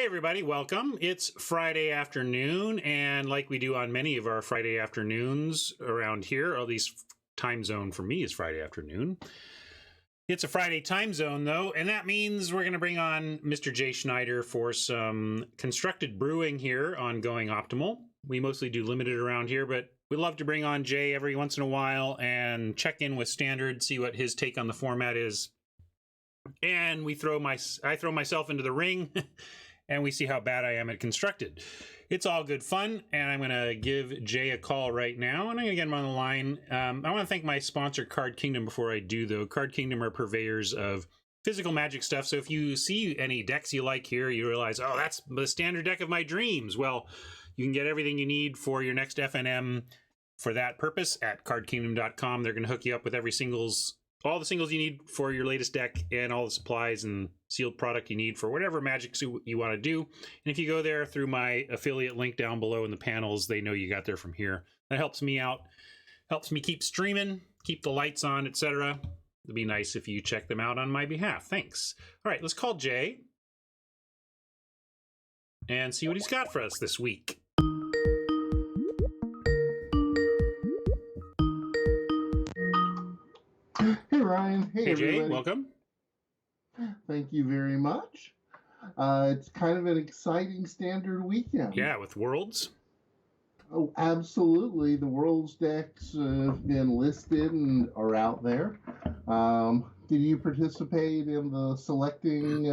everybody, welcome. It's Friday afternoon, and like we do on many of our Friday afternoons around here, or at least time zone for me is Friday afternoon. It's a Friday time zone, though, and that means we're going to bring on Mr. Jay Schneider for some constructed brewing here on Going Optimal. We mostly do limited around here, but we love to bring on Jay every once in a while and check in with Standard, see what his take on the format is. And I throw myself into the ring and we see how bad I am at constructed. It's all good fun, and I'm going to give Jay a call right now, and I'm going to get him on the line. I want to thank my sponsor, Card Kingdom, before I do, though. Card Kingdom are purveyors of physical Magic stuff, so if you see any decks you like here, you realize, oh, that's the standard deck of my dreams. Well, you can get everything you need for your next FNM for that purpose at cardkingdom.com. They're going to hook you up with all the singles you need for your latest deck and all the supplies and sealed product you need for whatever Magic you want to do. And if you go there through my affiliate link down below in the panels, they know you got there from here. That helps me out, helps me keep streaming, keep the lights on, etc. It'd be nice if you check them out on my behalf. Thanks. All right, let's call Jay and see what he's got for us this week. Hey, Ryan. Hey, Jay, everybody. welcome. Thank you very much. It's kind of an exciting standard weekend. Yeah, with Worlds. Oh, absolutely. The Worlds decks have been listed and are out there. Did you participate in the selecting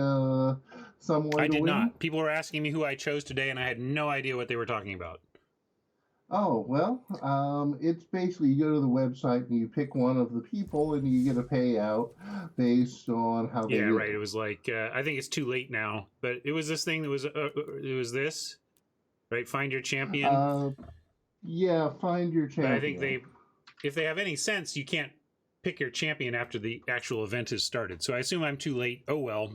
someone I to did win? not. People were asking me who I chose today, and I had no idea what they were talking about. Oh, well, it's basically you go to the website and you pick one of the people and you get a payout based on how they do. Right. It was like, I think it's too late now, but it was this thing that was, it was this, right? Find your champion. Yeah, find your champion. But I think if they have any sense, you can't pick your champion after the actual event has started. So I assume I'm too late. Oh, well.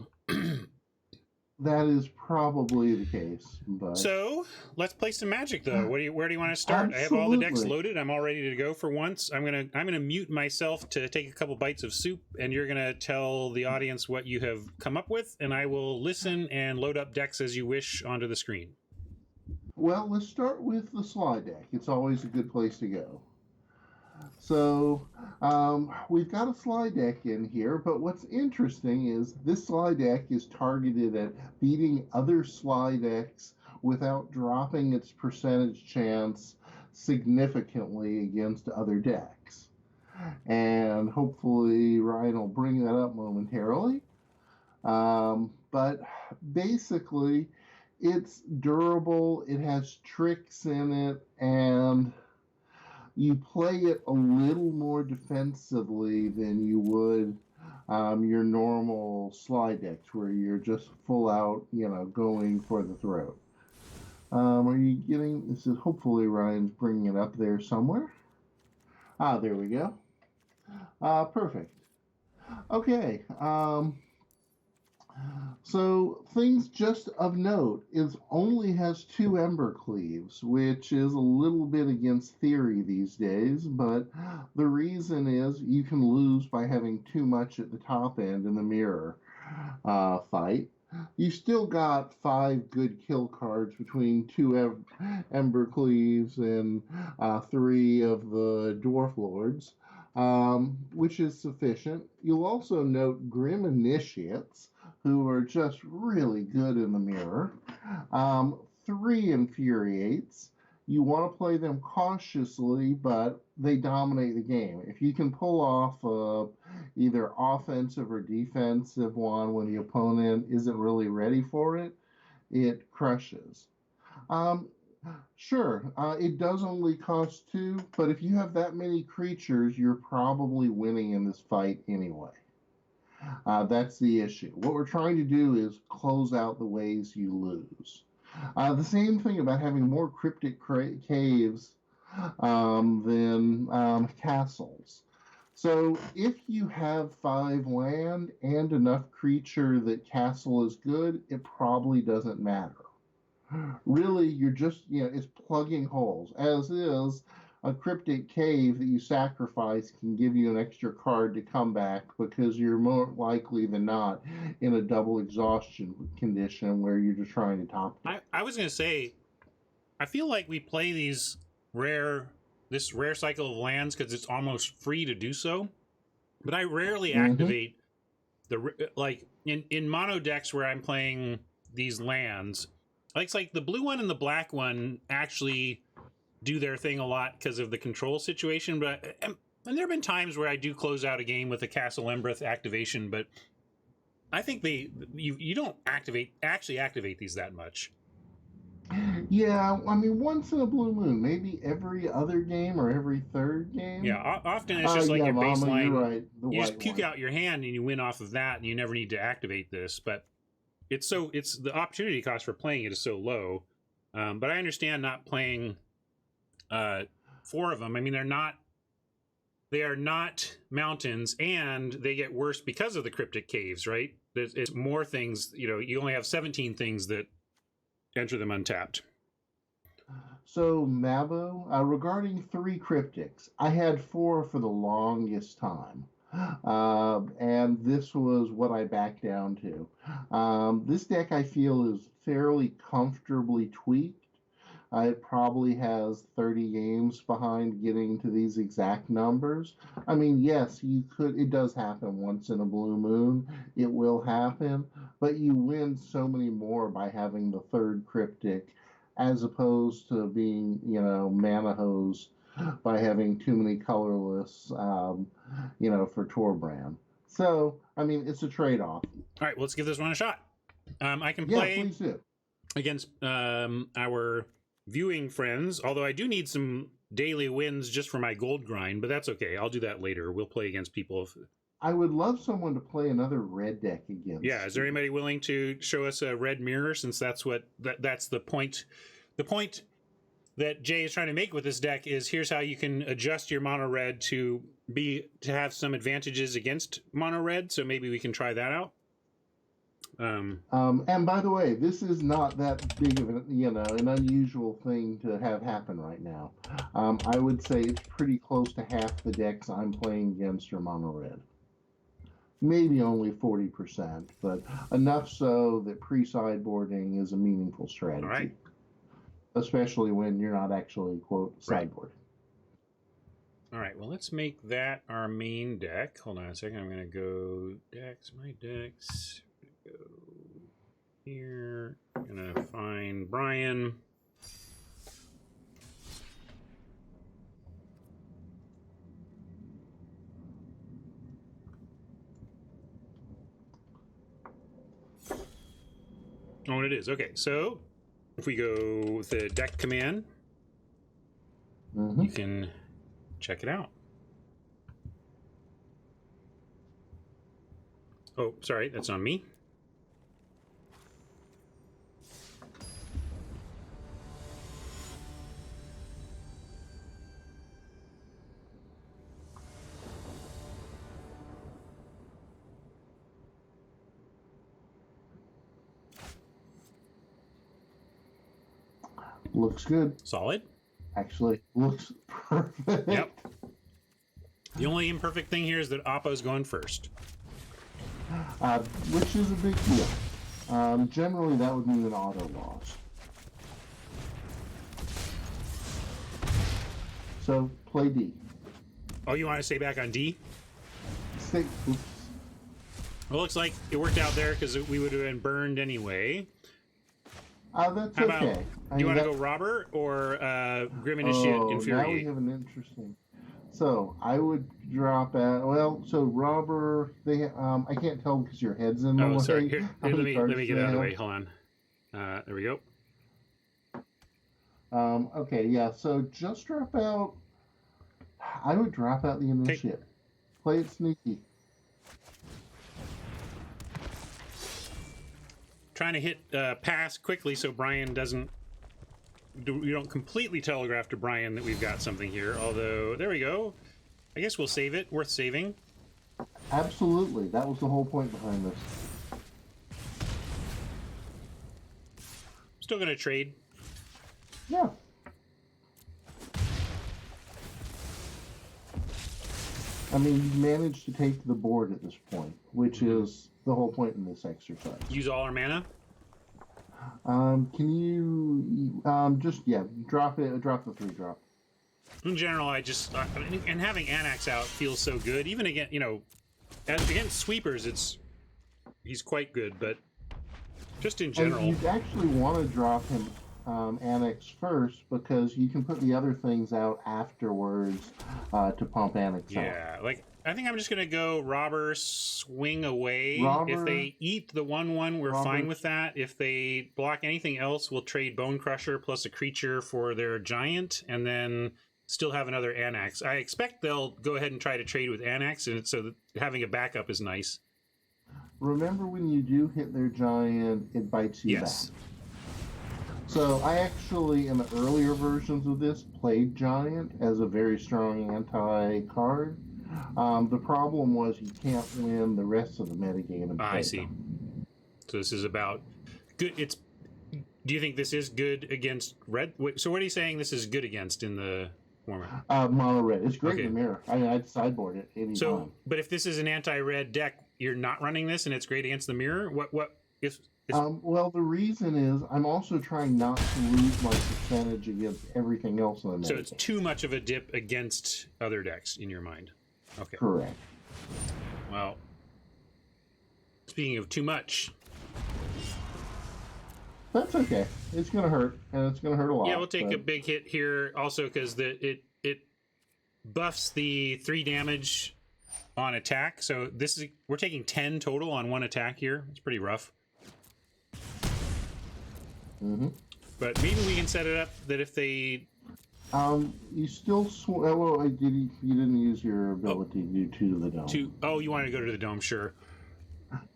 That is probably the case. But so let's play some Magic, though. Where do you want to start? Absolutely. I have all the decks loaded. I'm all ready to go for once. I'm gonna mute myself to take a couple bites of soup, and you're gonna tell the audience what you have come up with, and I will listen and load up decks as you wish onto the screen. Well, let's start with the slide deck. It's always a good place to go. So we've got a slide deck in here, but what's interesting is this slide deck is targeted at beating other slide decks without dropping its percentage chance significantly against other decks. And hopefully Ryan will bring that up momentarily. But basically, it's durable, it has tricks in it, and you play it a little more defensively than you would your normal slide decks where you're just full out, going for the throat. Are you getting, this is hopefully Ryan's bringing it up there somewhere. There we go. Perfect. Okay. So things just of note is only has 2 Ember Cleaves, which is a little bit against theory these days, but the reason is you can lose by having too much at the top end in the mirror fight. You still got 5 good kill cards between 2 Ember Cleaves and 3 of the Dwarf Lords, which is sufficient. You'll also note Grim Initiates, who are just really good in the mirror. 3 Infuriates. You want to play them cautiously, but they dominate the game. If you can pull off either offensive or defensive one when the opponent isn't really ready for it, it crushes. Sure, it does only cost 2, but if you have that many creatures, you're probably winning in this fight anyway. That's the issue. What we're trying to do is close out the ways you lose. The same thing about having more cryptic caves than castles. So if you have 5 land and enough creature that castle is good, it probably doesn't matter. Really, you're just, it's plugging holes. As is, a cryptic cave that you sacrifice can give you an extra card to come back because you're more likely than not in a double exhaustion condition where you're just trying to top it. I was going to say, I feel like we play this rare cycle of lands because it's almost free to do so, but I rarely activate like in mono decks where I'm playing these lands. It's like the blue one and the black one actually do their thing a lot because of the control situation, but and there have been times where I do close out a game with a Castle Embereth activation, but I think you don't actually activate these that much. Yeah, I mean, once in a blue moon, maybe every other game or every third game. Yeah, often it's just like your Mama, baseline. You're right, you just puke out your hand and you win off of that, and you never need to activate this. But it's the opportunity cost for playing it is so low. But I understand not playing 4 of them. I mean, they are not mountains, and they get worse because of the cryptic caves, right? It's more things. You only have 17 things that enter them untapped. So, Mabo, regarding 3 cryptics, I had 4 for the longest time. And this was what I backed down to. This deck, I feel, is fairly comfortably tweaked. It probably has 30 games behind getting to these exact numbers. I mean, yes, it does happen once in a blue moon. It will happen, but you win so many more by having the 3rd cryptic as opposed to being, mana hose by having too many colorless, for Torbrand. So, I mean, it's a trade-off. All right, well, let's give this one a shot. I can play please do. Against our viewing friends, although I do need some daily wins just for my gold grind, but that's okay. I'll do that later. We'll play against people. I would love someone to play another red deck against. Yeah, is there anybody willing to show us a red mirror, since that's the point. The point that Jay is trying to make with this deck is here's how you can adjust your mono red to have some advantages against mono red. So maybe we can try that out. And by the way, this is not that big of an unusual thing to have happen right now. I would say it's pretty close to half the decks I'm playing against are mono red. Maybe only 40%, but enough so that pre-sideboarding is a meaningful strategy. All right. Especially when you're not actually, quote, sideboarding. All right, well, let's make that our main deck. Hold on a second. I'm going to go decks, my decks. Go here. I'm going to find Brian. Oh, it is. Okay, so if we go with the deck command, you can check it out. Oh, sorry, that's on me. Looks good. Solid. Actually, looks perfect. Yep. The only imperfect thing here is that Oppo's going first. Which is a big deal. Generally, that would mean an auto loss. So, play D. Oh, you want to stay back on D? Oops. Well, it looks like it worked out there because we would have been burned anyway. That's okay. Do you want to go Robber or Grim Initiate Infuriate? Now we have an interesting. So I would drop out. Well, so Robber, I can't tell because your head's in the way. Oh, sorry. Here, let me get out of the way. Hold on. There we go. Okay, yeah. So just drop out. I would drop out the Initiate. Play it sneaky. Trying to hit pass quickly so Brian doesn't. You don't completely telegraph to Brian that we've got something here. Although, there we go. I guess we'll save it. Worth saving. Absolutely. That was the whole point behind this. Still going to trade. Yeah. I mean, you managed to take the board at this point, which is the whole point in this exercise. Use all our mana? Can you just drop it? Drop the 3-drop. In general, I just and having Anax out feels so good. Even against against sweepers, he's quite good, but just in general, and you actually want to drop him Annex first because you can put the other things out afterwards to pump Annex out. Yeah, like I think I'm just gonna go Robber, swing away. Robber, if they eat the 1/1, we're fine with that. If they block anything else, we'll trade Bone Crusher plus a creature for their giant, and then still have another Anax. I expect they'll go ahead and try to trade with Anax, and so that having a backup is nice. Remember, when you do hit their giant, it bites you back. So I actually, in the earlier versions of this, played Giant as a very strong anti-card. The problem was you can't win the rest of the metagame. I see. So this is about good. Do you think this is good against red? So what are you saying this is good against in the format? Mono red. It's great in the mirror. I'd sideboard it anytime. So, but if this is an anti-red deck, you're not running this, and it's great against the mirror. What if? Well, the reason is I'm also trying not to lose my percentage against everything else in the metagame. So it's too much of a dip against other decks in your mind. Okay. Correct. Well, speaking of too much, that's okay. It's gonna hurt, and it's gonna hurt a lot. Yeah, we'll take a big hit here, also because it buffs the 3 damage on attack. So we're taking 10 total on 1 attack here. It's pretty rough. But maybe we can set it up that if they you still you didn't use your ability to do 2 to the dome. You wanted to go to the dome, sure.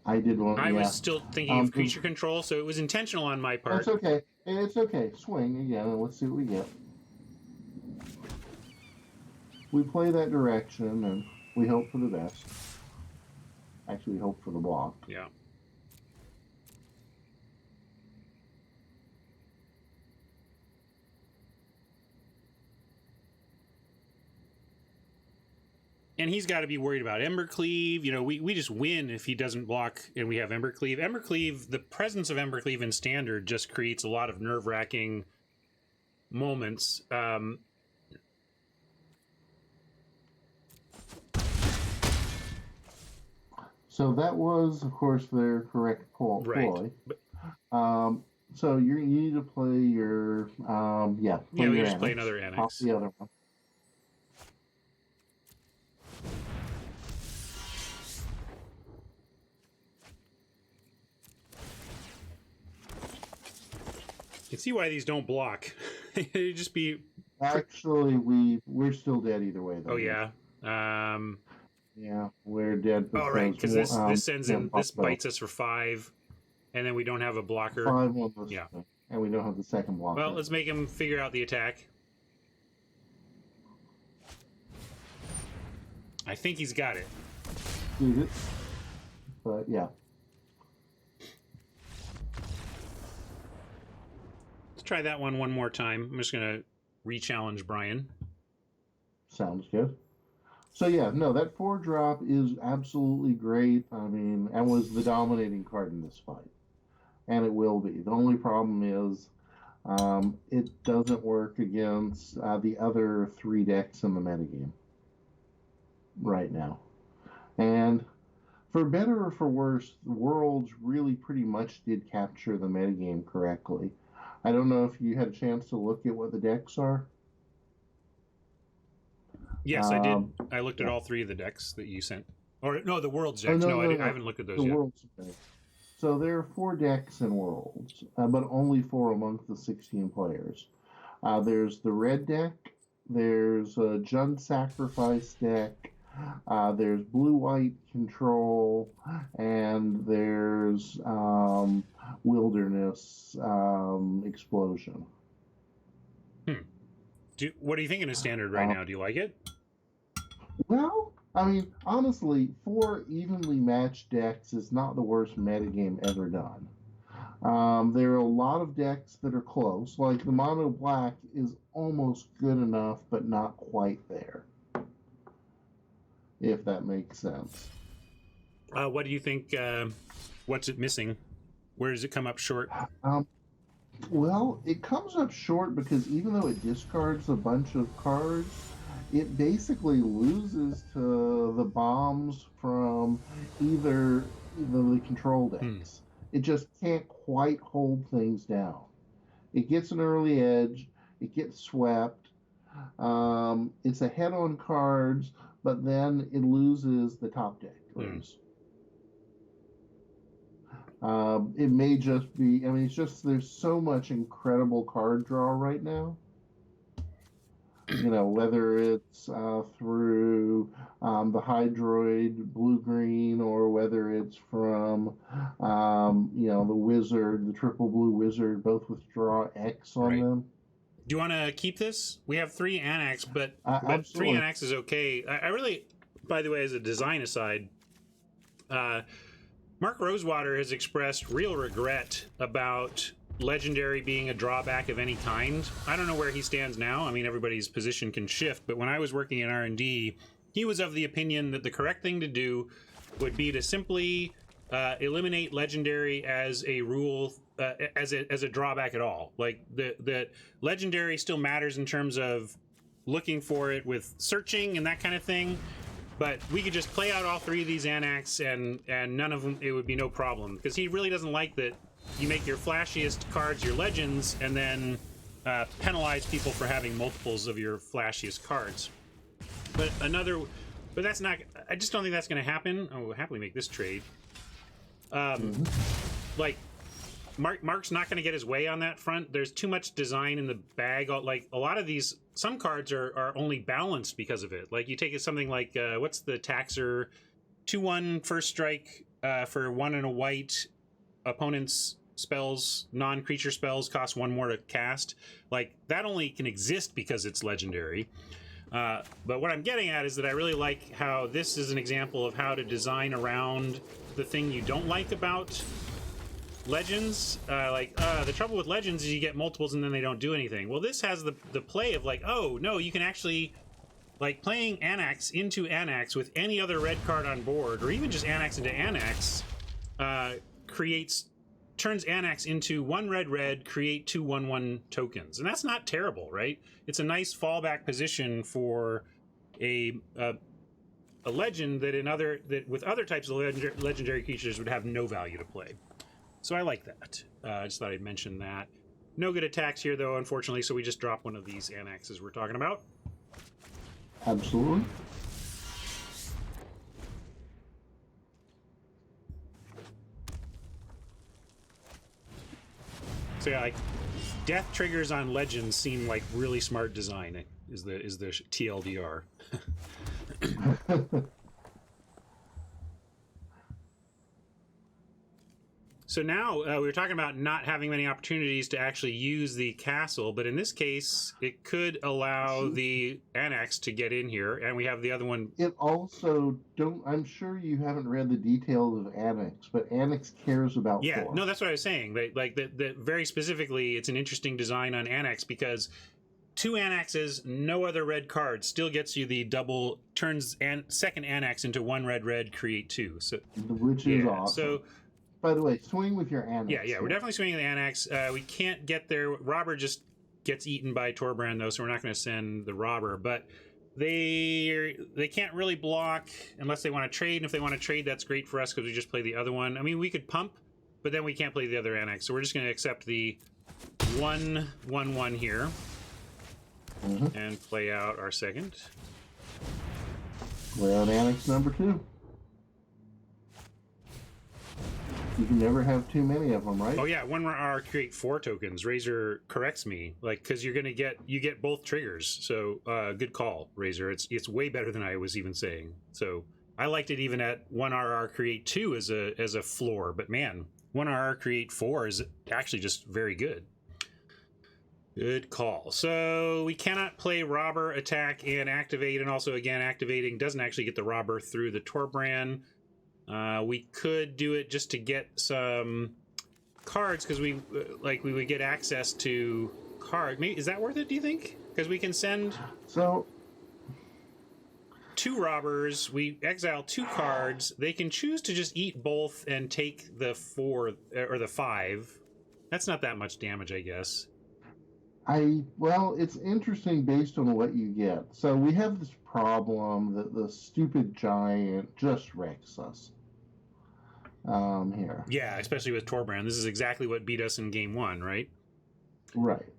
I did one. I was still thinking of creature control, so it was intentional on my part. That's okay. It's okay. Swing again, and let's see what we get. We play that direction, and we hope for the best. Actually, hope for the block. Yeah. And he's got to be worried about Embercleave. You know, we just win if he doesn't block and we have Embercleave. Embercleave, the presence of Embercleave in Standard just creates a lot of nerve-wracking moments. So that was, of course, their correct ploy. Right. So you need to play your, we just play another Annex. Pop the other one. You can see why these don't block. It'd just be... Actually, we're still dead either way, though. Oh, yeah? Yeah, we're dead. Right, because this sends in... This bites us for 5, and then we don't have a blocker. 5 on this thing, and we don't have the second blocker. Well, let's make him figure out the attack. I think he's got it. But, yeah. Try that one more time. I'm just going to re-challenge Brian. Sounds good. So yeah, no, that 4-drop is absolutely great. I mean, and was the dominating card in this fight. And it will be. The only problem is it doesn't work against the other 3 decks in the metagame right now. And for better or for worse, the Worlds really pretty much did capture the metagame correctly. I don't know if you had a chance to look at what the decks are. Yes, I did. I looked at all 3 of the decks that you sent. Or, no, the World's decks. I haven't looked at those yet. World's decks. So there are 4 decks in Worlds, but only 4 amongst the 16 players. There's the red deck, there's a Jund Sacrifice deck, there's blue-white control, and there's wilderness explosion. What are you thinking of Standard right now? Do you like it? Well, I mean, honestly, 4 evenly matched decks is not the worst metagame ever done. There are a lot of decks that are close, like the mono black is almost good enough, but not quite there. if that makes sense. What do you think? What's it missing? Where does it come up short? Well, it comes up short because even though it discards a bunch of cards, it basically loses to the bombs from either the control decks. It just can't quite hold things down. It gets an early edge, it gets swept. It's ahead on cards, but then it loses the top deck. It may just be, I mean, it's just there's so much incredible card draw right now. Whether it's through the Hydroid blue-green or whether it's from, the Wizard, the triple blue Wizard, both with draw X on them. Do you want to keep this? We have 3 Anax, but 3 Anax is okay. I really, by the way, as a design aside, Mark Rosewater has expressed real regret about Legendary being a drawback of any kind. I don't know where he stands now. I mean, everybody's position can shift, but when I was working in R&D, he was of the opinion that the correct thing to do would be to simply eliminate Legendary as a rule, as a drawback at all. Like, that Legendary still matters in terms of looking for it with searching and that kind of thing, but we could just play out all 3 of these Anax and none of them, it would be no problem. Because he really doesn't like that you make your flashiest cards your legends and then penalize people for having multiples of your flashiest cards. But that's not, I just don't think that's going to happen. I will happily make this trade. Like, Mark's not going to get his way on that front. There's too much design in the bag. Like, a lot of these, some cards are only balanced because of it. Like, you take something like, what's the Taxer? 2/1 first strike for 1 and a white. Opponent's spells, non-creature spells, cost 1 more to cast. Like, that only can exist because it's legendary. But what I'm getting at is that I really like how this is an example of how to design around the thing you don't like about Legends. The trouble with Legends is you get multiples and then they don't do anything. Well, this has the play of like, oh, no, you can actually, like, playing Anax into Anax with any other red card on board, or even just Anax into Anax, turns Anax into 1 red, create 2 1/1 tokens. And that's not terrible, right? It's a nice fallback position for a legend that with other types of legendary creatures would have no value to play. So I like that. I just thought I'd mention that. No good attacks here, though, unfortunately, so we just drop one of these Anaxes we're talking about. Absolutely. So yeah, like, death triggers on legends seem like really smart design. Is the TLDR. So now we were talking about not having many opportunities to actually use the castle, but in this case, it could allow the Anax to get in here, and we have the other one. It also I'm sure you haven't read the details of Anax, but Anax cares about 4. No, that's what I was saying. That very specifically, it's an interesting design on Anax because 2 Anaxes, no other red card, still gets you the double, turns second Anax into 1 red, create 2. So, which is awesome. So, by the way, swing with your Anax. Yeah, we're definitely swinging the Anax. We can't get there. Robber just gets eaten by Torbrand, though, so we're not going to send the Robber. But they can't really block unless they want to trade. And if they want to trade, that's great for us because we just play the other one. I mean, we could pump, but then we can't play the other Anax. So we're just going to accept the 1/1/1 here and play out our second. Play out Anax number 2. You can never have too many of them, right? Oh yeah, 1 create 4 tokens. Razor corrects me, like, because you get both triggers. So good call, Razor. It's way better than I was even saying. So I liked it even at 1 create 2 as a floor, but man, 1 create 4 is actually just very good. Good call. So we cannot play Robber, attack, and activate, and also again activating doesn't actually get the Robber through the Torbrand. We could do it just to get some cards because we would get access to cards. Maybe, is that worth it? Do you think? Because we can send 2 2 robbers. We exile 2 cards. They can choose to just eat both and take the 4 or the 5. That's not that much damage, I guess. Well, it's interesting based on what you get. So we have this problem that the stupid giant just wrecks us. Here. Yeah, especially with Torbrand. This is exactly what beat us in game 1, right? Right.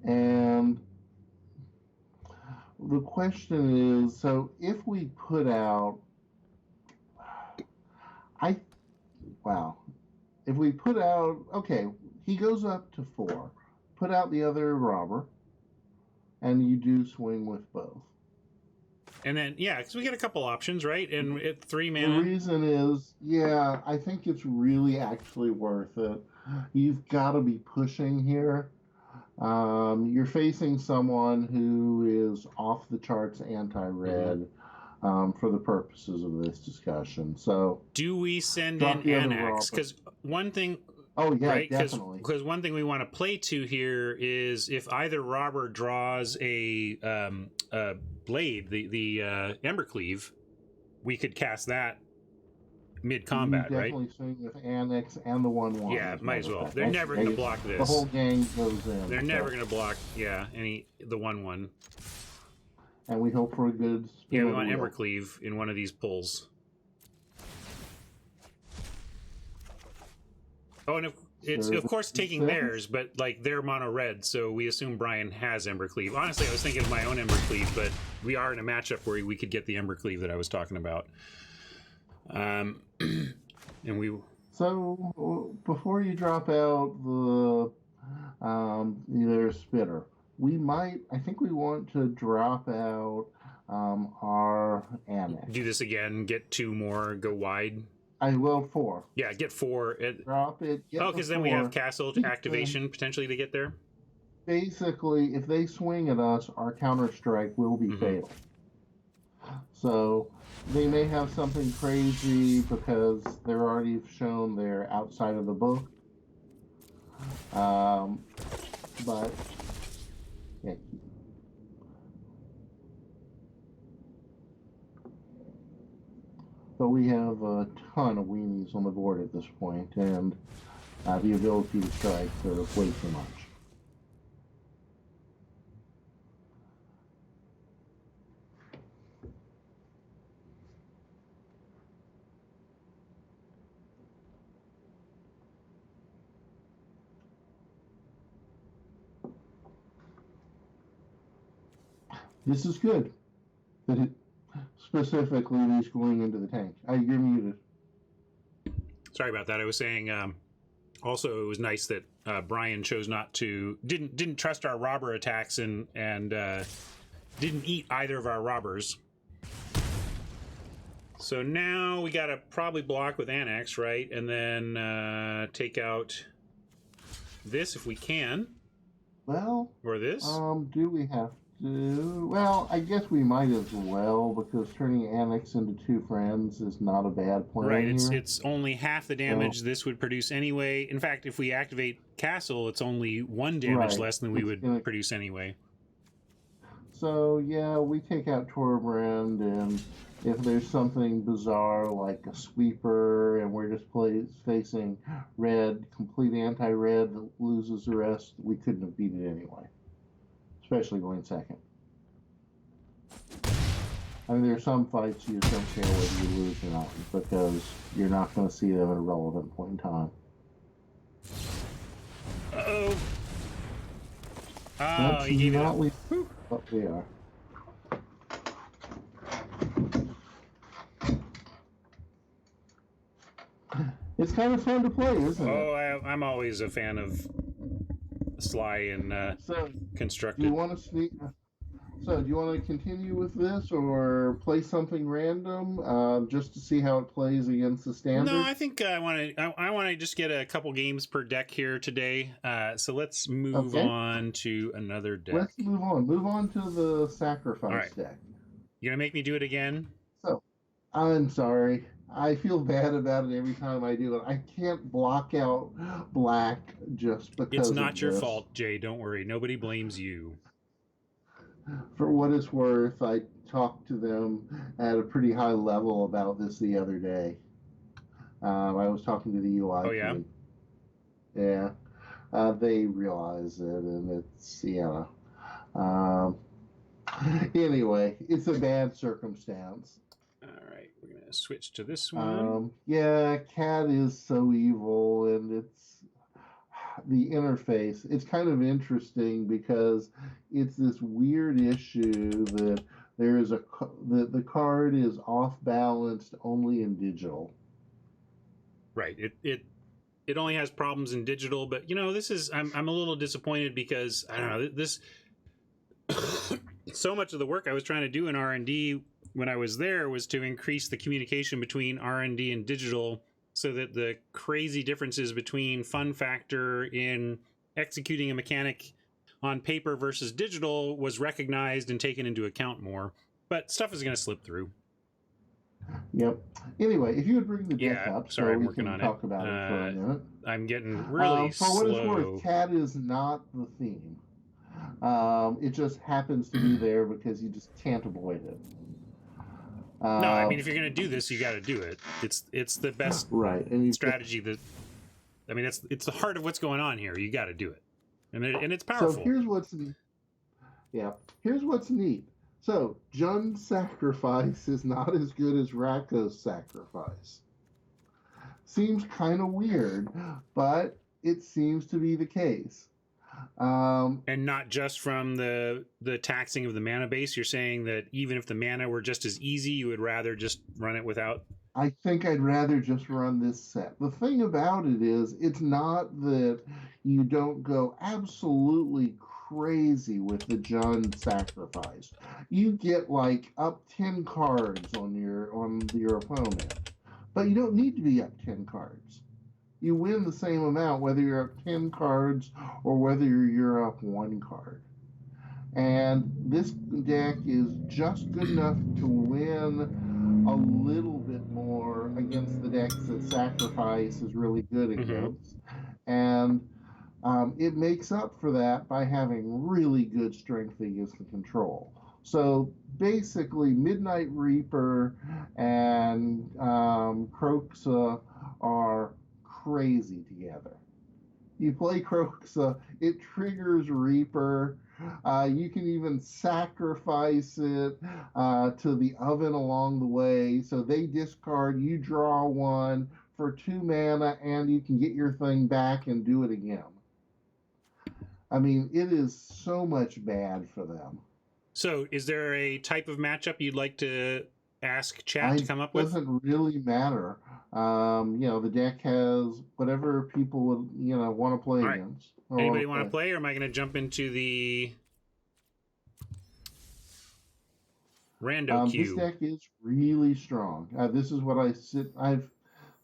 And the question is, so if we put out, if we put out, okay, he goes up to 4, put out the other robber, and you do swing with both. And then, yeah, because we get a couple options, right? And at 3 mana. The reason is, yeah, I think it's really actually worth it. You've got to be pushing here. You're facing someone who is off the charts anti-red for the purposes of this discussion. So, do we send in Annex? Because one thing. Oh yeah, right? Definitely. Because one thing we want to play to here is if either robber draws a blade, the Embercleave, we could cast that mid-combat, right? Definitely swing with Annex and the 1/1. Yeah, might as well. They're never going to block this. The whole gang goes in. They're never going to block, the 1/1. And we hope for a good. Yeah, we want Embercleave in one of these pulls. Oh, and it's of course taking theirs, but like they're mono red, so we assume Brian has Embercleave. Honestly, I was thinking of my own Embercleave, but we are in a matchup where we could get the Embercleave that I was talking about. And we. So before you drop out the either spitter, I think we want to drop out our Annex. Do this again. Get 2 more. Go wide. 4. Yeah, get 4. Drop it. Because then we have castle activation potentially to get there. Basically, if they swing at us, our counter strike will be fatal. So they may have something crazy because they're already shown they're outside of the book. But yeah. But we have a ton of weenies on the board at this point, and the ability to strike are way too much. This is good. That it specifically is going into the tank. You're muted. Sorry about that. I was saying. Also, it was nice that Brian chose not to didn't trust our robber attacks and didn't eat either of our robbers. So now we got to probably block with Annex, right? And then take out this if we can. Well, or this. Do we have to? Well, I guess we might as well, because turning Annex into 2 friends is not a bad plan. Right, it's only half the damage this would produce anyway. In fact, if we activate Castle, it's only 1 damage less than we would produce anyway. So yeah, we take out Torbrand, and if there's something bizarre like a sweeper, and we're just facing red, complete anti-red that loses the rest, we couldn't have beat it anyway. Especially going second. I mean, there are some fights you just don't care whether you lose or not, because you're not going to see them at a relevant point in time. Uh-oh. Oh, you gave it up. Oh, we are. It's kind of fun to play, isn't it? Oh, I'm always a fan of Sly and Constructed. Do you want to sneak? So, do you want to continue with this, or play something random, just to see how it plays against the standard? No, I think I want to just get a couple games per deck here today. So let's move on to another deck. Let's move on. Move on to the sacrifice deck. You gonna make me do it again? So, I'm sorry. I feel bad about it every time I do it. I can't block out black just because it's not your fault, Jay. Don't worry. Nobody blames you. For what it's worth, I talked to them at a pretty high level about this the other day. I was talking to the UI Oh yeah. team. Yeah, they realize it, and it's Um, anyway, it's a bad circumstance. All right, we're gonna switch to this one. Yeah, Cat is so evil, and it's the interface. It's kind of interesting because it's this weird issue that there is the card is off balanced only in digital. Right. It only has problems in digital, but this is I'm a little disappointed because I don't know this. So much of the work I was trying to do in R&D when I was there was to increase the communication between R&D and digital so that the crazy differences between fun factor in executing a mechanic on paper versus digital was recognized and taken into account more. But stuff is going to slip through. Yep. Anyway, if you would bring the deck Yeah, up sorry, so I'm we working can on talk it. about it for a minute. I'm getting really For what it's slow. worth, Cat is not the theme. It just happens to be there because you just can't avoid it. No, I mean, if you're going to do this, you got to do it. It's the best right. And strategy that. I mean, it's the heart of what's going on here. You got to do it, and it's powerful. So here's what's neat. So Jun's sacrifice is not as good as Raka's sacrifice. Seems kind of weird, but it seems to be the case. And not just from the taxing of the mana base. You're saying that even if the mana were just as easy, you would rather just run it without? I think I'd rather just run this set. The thing about it is, it's not that you don't go absolutely crazy with the Jun sacrifice. You get like up 10 cards on your opponent, but you don't need to be up 10 cards. You win the same amount whether you're up 10 cards or whether you're up 1 card. And this deck is just good enough to win a little bit more against the decks that sacrifice is really good against. And it makes up for that by having really good strength against the control. So basically, Midnight Reaper and Croxa are crazy together. You play Croxa, it triggers Reaper. You can even sacrifice it to the oven along the way. So they discard, you draw 1 for 2 mana, and you can get your thing back and do it again. I mean, it is so much bad for them. So is there a type of matchup you'd like to ask chat to come up with? It doesn't really matter. The deck has whatever people would, want to play against. Anybody want to play, or am I going to jump into the rando queue? This deck is really strong. This is what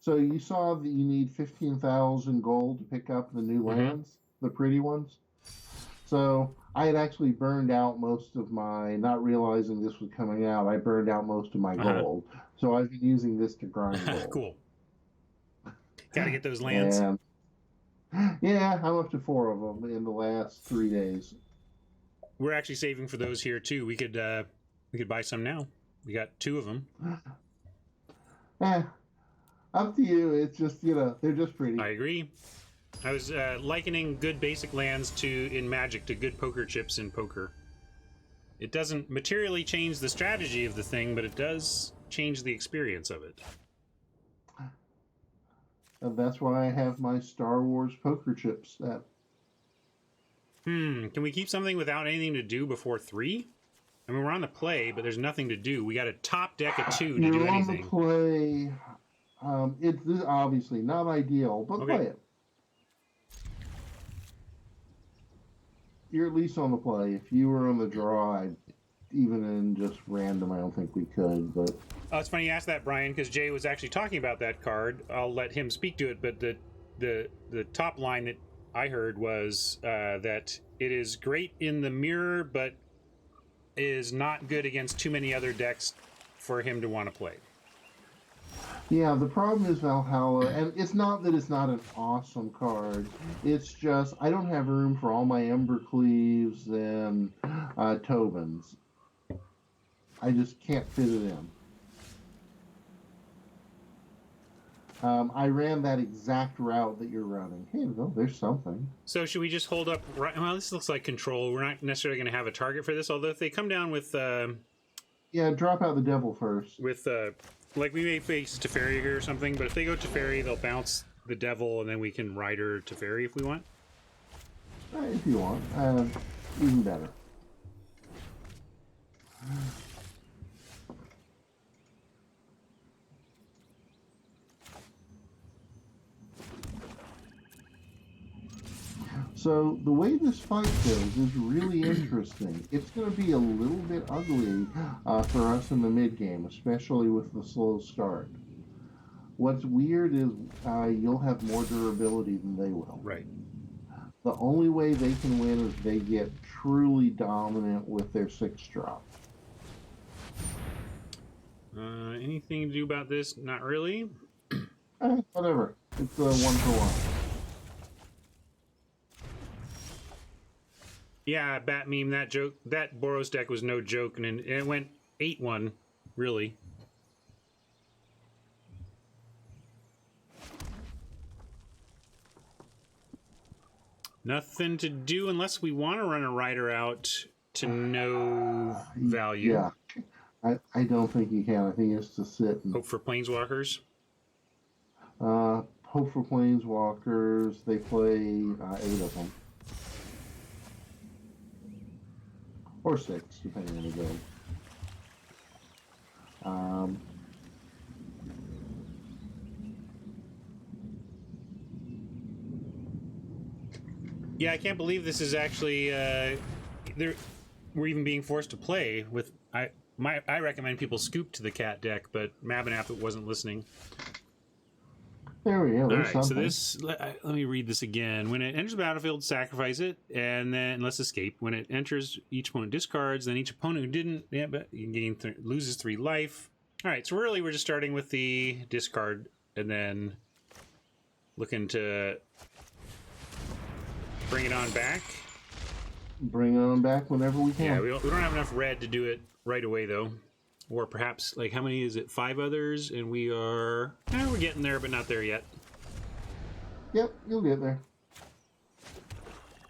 so you saw that you need 15,000 gold to pick up the new lands, the pretty ones. So I had actually burned out most of my, not realizing this was coming out, I burned out most of my gold. So I've been using this to grind gold. Cool. Got to get those lands. And, yeah, I'm up to 4 of them in the last 3 days. We're actually saving for those here too. We could buy some now. We got 2 of them. Up to you. It's just, they're just pretty. I agree. I was likening good basic lands in Magic to good poker chips in poker. It doesn't materially change the strategy of the thing, but it does change the experience of it. And that's why I have my Star Wars poker chip set. Can we keep something without anything to do before 3? I mean, we're on the play, but there's nothing to do. We got a top deck of 2 to do anything. You're on the play. It's obviously not ideal, but play it. You're at least on the play. If you were on the draw, even in just random, I don't think we could. But it's funny you asked that, Brian, because Jay was actually talking about that card. I'll let him speak to it, but the top line that I heard was that it is great in the mirror, but is not good against too many other decks for him to want to play. Yeah, the problem is Valhalla, and it's not that it's not an awesome card. It's just I don't have room for all my Embercleaves and Tobins. I just can't fit it in. I ran that exact route that you're running. Hey, no, there's something. So should we just hold up? Right. Well, this looks like control. We're not necessarily going to have a target for this. Although if they come down with, Yeah, drop out the devil first. like we may face Teferi here or something. But if they go Teferi, they'll bounce the devil, and then we can Rider Teferi if we want. If you want, even better. So the way this fight goes is really interesting. It's going to be a little bit ugly for us in the mid game, especially with the slow start. What's weird is you'll have more durability than they will. Right. The only way they can win is they get truly dominant with their 6-drop. Anything to do about this? Not really. Whatever. It's a 1-for-1. Yeah, Bat Meme, that Boros deck was no joke, and it went 8-1, really. Nothing to do unless we want to run a Rider out to no value. Yeah. I don't think you can. I think it's to sit and hope for Planeswalkers. Hope for Planeswalkers. They play 8 of them. Or 6, depending on the game. Yeah, I can't believe this is actually we're even being forced to play with. I recommend people scoop to the cat deck, but Mabinap wasn't listening. There we go. All right, something. so this, let me read this again. When it enters the battlefield, sacrifice it, and then let's escape. When it enters, each opponent discards, then each opponent who didn't, but you gain loses 3 life. All right, so really we're just starting with the discard, and then looking to bring it on back. Bring it on back whenever we can. Yeah, we don't have enough red to do it right away, though. Or perhaps, like, how many is it? 5 others, and we are... we're getting there, but not there yet. Yep, you'll get there.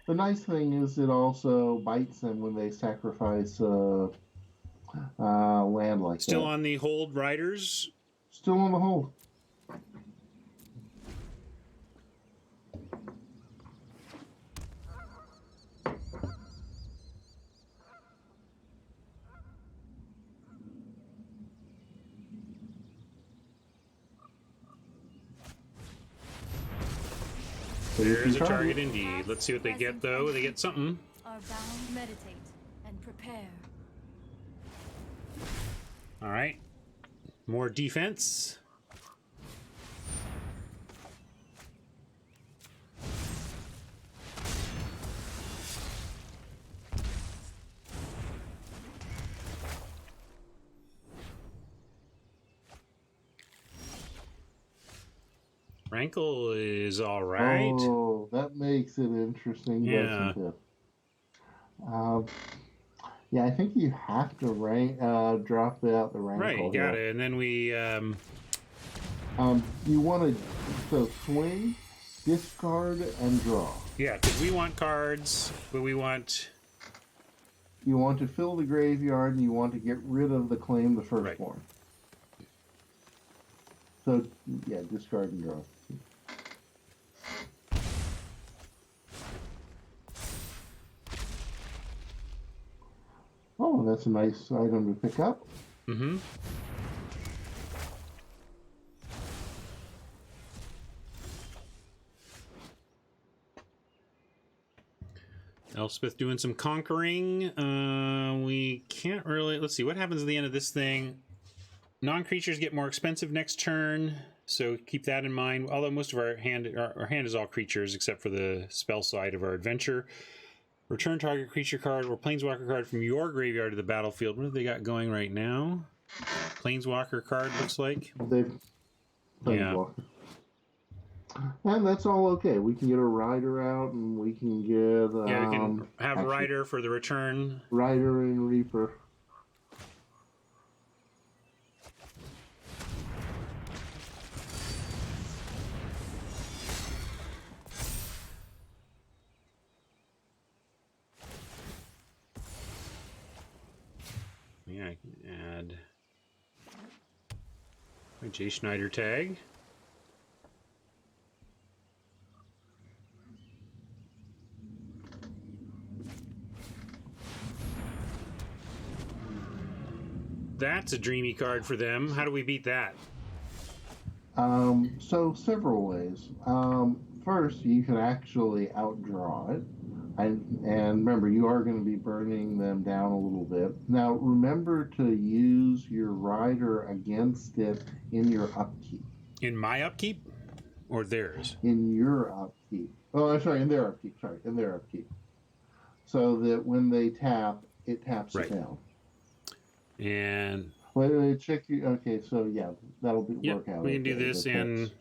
The nice thing is it also bites them when they sacrifice land like Still that. on the hold riders? Still on the hold. There's a target indeed. Let's see what they get, though. They get something. Are bound, meditate, and prepare. All right. More defense. Rankle is all right. Oh, that makes it interesting, Yeah. doesn't it? Yeah, I think you have to drop out the rankle. Right, you got it. And then we... you want to swing, discard, and draw. Yeah, because we want cards, but we want... You want to fill the graveyard, and you want to get rid of the claim the firstborn. Right. So, yeah, discard and draw. Oh, that's a nice item to pick up. Mm-hmm. Elspeth doing some conquering. We can't really... Let's see, what happens at the end of this thing? Non-creatures get more expensive next turn, so keep that in mind. Although most of our hand is all creatures, except for the spell side of our adventure. Return target creature card or planeswalker card from your graveyard to the battlefield. What have they got going right now? Planeswalker card, looks like. Yeah. And that's all okay. We can get a rider out, and we can get Yeah, we can have actually, Rider for the return. Rider and Reaper. Yeah, I can add my J. Schneider tag. That's a dreamy card for them. How do we beat that? So several ways. First, you can actually outdraw it. And remember, you are going to be burning them down a little bit. Now, remember to use your rider against it in your upkeep. In my upkeep? Or theirs? In your upkeep. Oh, I'm sorry, in their upkeep. Sorry, in their upkeep. So that when they tap, it taps it down. And... Wait, check you. Okay, so yeah, that'll work out. We can do this and...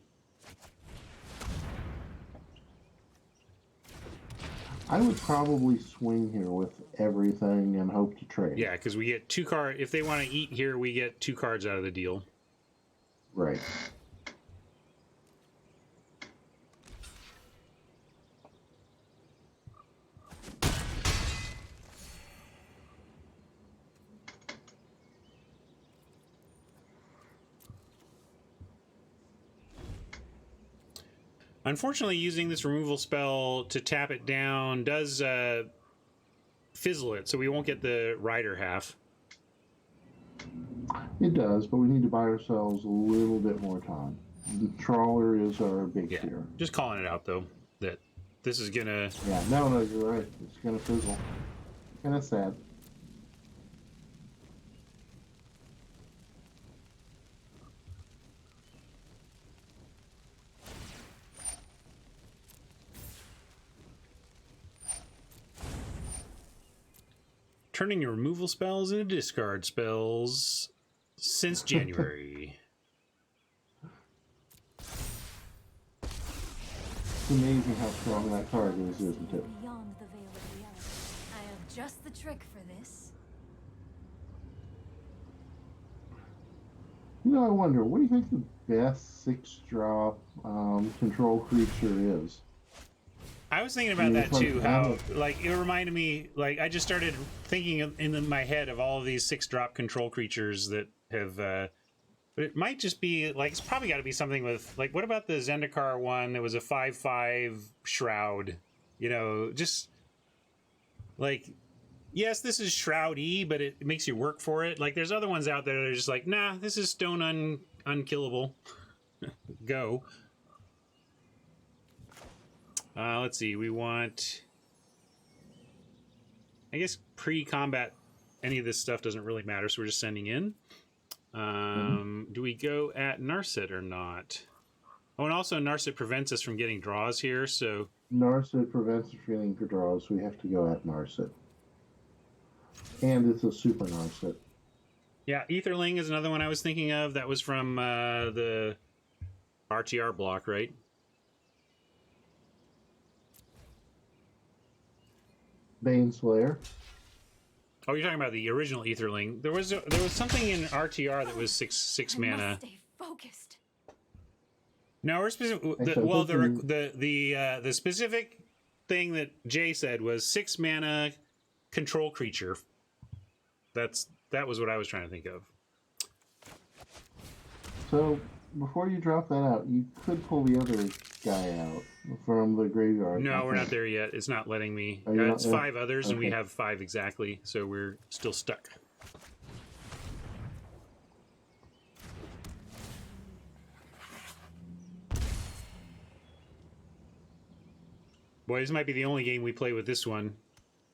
I would probably swing here with everything and hope to trade. Yeah, because we get 2 cards. If they want to eat here, we get 2 cards out of the deal. Right. Unfortunately, using this removal spell to tap it down does fizzle it, so we won't get the rider half. It does, but we need to buy ourselves a little bit more time. The trawler is our big fear. Just calling it out, though, that this is going to... Yeah, no, you're right. It's going to fizzle. Kind of sad. Turning your removal spells into discard spells since January. It's amazing how strong that card is, isn't it? Beyond the veil of reality. I have just the trick for this. You know, I wonder, what do you think the best 6-drop control creature is? I was thinking about that too, how, like, it reminded me, like, I just started thinking in my head of all of these 6-drop control creatures that have, but it might just be, like, it's probably got to be something with, like, what about the Zendikar one that was a 5/5 Shroud? You know, just, like, yes, this is Shroud-y, but it makes you work for it. Like, there's other ones out there that are just like, nah, this is stone unkillable. Go. Let's see, we want... I guess pre-combat, any of this stuff doesn't really matter, so we're just sending in. Do we go at Narset or not? Oh, and also Narset prevents us from getting draws here, so... Narset prevents us from getting draws, so we have to go at Narset. And it's a super Narset. Yeah, Aetherling is another one I was thinking of. That was from the RTR block, right? Baneslayer. Oh, you're talking about the original Aetherling. There was something in RTR that was six mana. Stay focused. No, we're specific. The specific thing that Jay said was 6 mana control creature. That was what I was trying to think of. So before you drop that out, you could pull the other guy out from the graveyard. No, we're not there yet. It's not letting me. It's 5 others, and we have 5 exactly, so we're still stuck. Boy, this might be the only game we play with this one.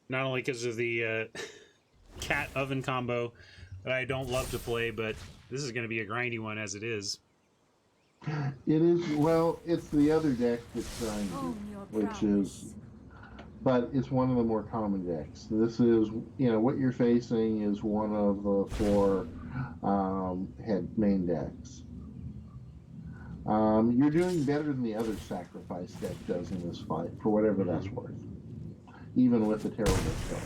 Not only because of the cat oven combo that I don't love to play, but this is going to be a grindy one as it is. It is, well, it's the other deck that's grindy, which is, but it's one of the more common decks. This is, what you're facing is one of the 4 head main decks. You're doing better than the other sacrifice deck does in this fight, for whatever that's worth. Even with the terrible spell.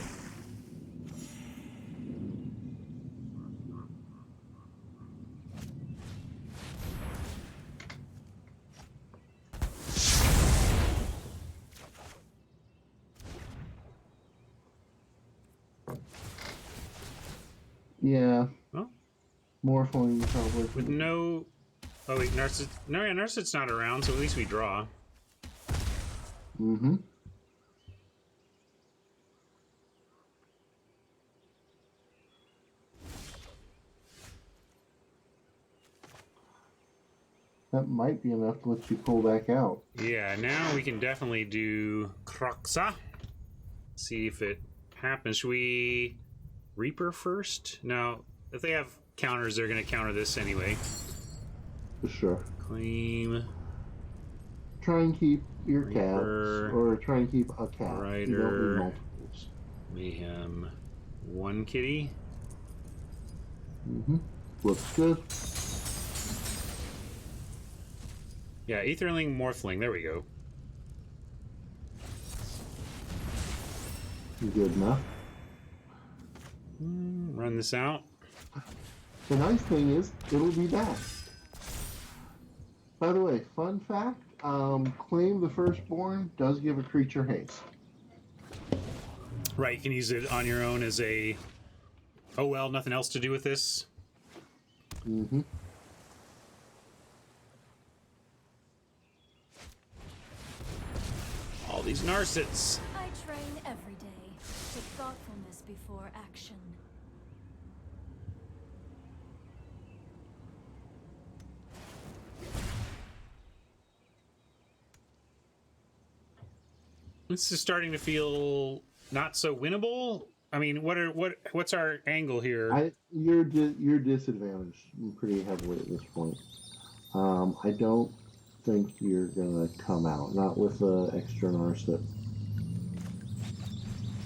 Yeah. Well, Morphling probably. with no... Oh, wait, Narset... No, yeah, Narset's not around, so at least we draw. Mm-hmm. That might be enough to let you pull back out. Yeah, now we can definitely do Kroxa. See if it happens. Should we Reaper first? No, if they have counters, they're going to counter this anyway. For sure. Claim. Try and keep your Reaper, cats, or try and keep a cat. Rider, You don't need multiples. Mayhem. One kitty. Mm-hmm. Looks good. Yeah, Aetherling, Morphling. There we go. Good enough. Run this out. The nice thing is, it'll be back. By the way, fun fact, Claim the Firstborn does give a creature haste. Right, you can use it on your own as a... Oh well, nothing else to do with this. Mm-hmm. All these Narsets. I train every day. Put thoughtfulness before action. This is starting to feel not so winnable. I mean, what's our angle here? You're disadvantaged pretty heavily at this point. I don't think you're gonna come out, not with the extra Narset.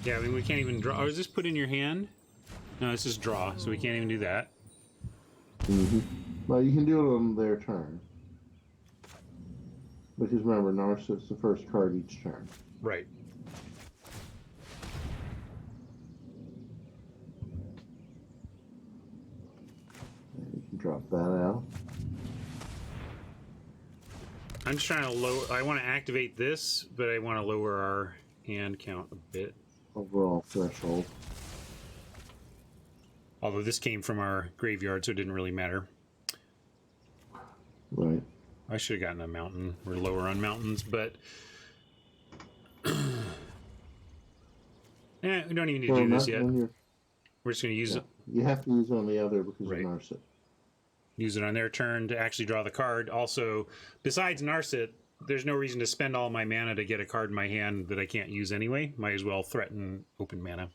Yeah, I mean, we can't even draw. Or is this put in your hand? No, this is draw, so we can't even do that. Mm-hmm. Well, you can do it on their turn. Because remember, Narset's the first card each turn. Right. You can drop that out. I'm just trying to lower... I want to activate this, but I want to lower our hand count a bit. Overall threshold. Although this came from our graveyard, so it didn't really matter. Right. I should have gotten a mountain. We're lower on mountains, but... we don't even need to do this yet. We're just going to use it. You have to use it on the other because Right. of Narset. Use it on their turn to actually draw the card. Also, besides Narset, there's no reason to spend all my mana to get a card in my hand that I can't use anyway. Might as well threaten open mana.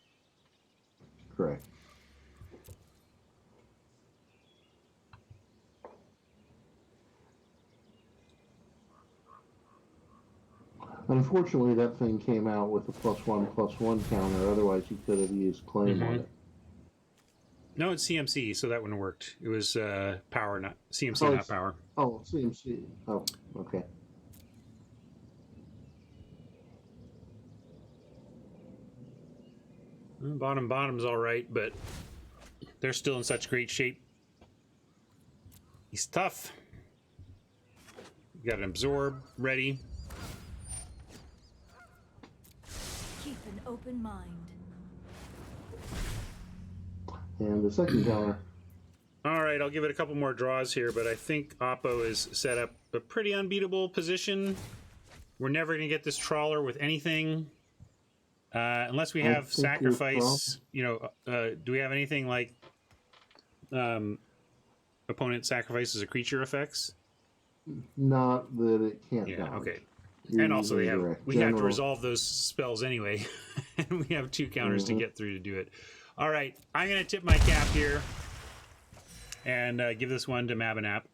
Correct. Unfortunately, that thing came out with a +1/+1 counter. Otherwise, you could have used claim on it. No, it's CMC, so that wouldn't have worked. It was power, not CMC, Oh, not power. Oh, CMC. Oh, okay. Bottom's all right, but they're still in such great shape. He's tough. Got an absorb ready. Keep an open mind. And the second counter. All right, I'll give it a couple more draws here, but I think Oppo is set up a pretty unbeatable position. We're never going to get this trawler with anything. Unless we have sacrifice, you know, do we have anything like opponent sacrifices a creature effects? Not that it can't Yeah, dodge. okay. You're And also using we have to General. resolve those spells anyway. And we have 2 counters to get through to do it. All right, I'm going to tip my cap here and give this one to Mabinap.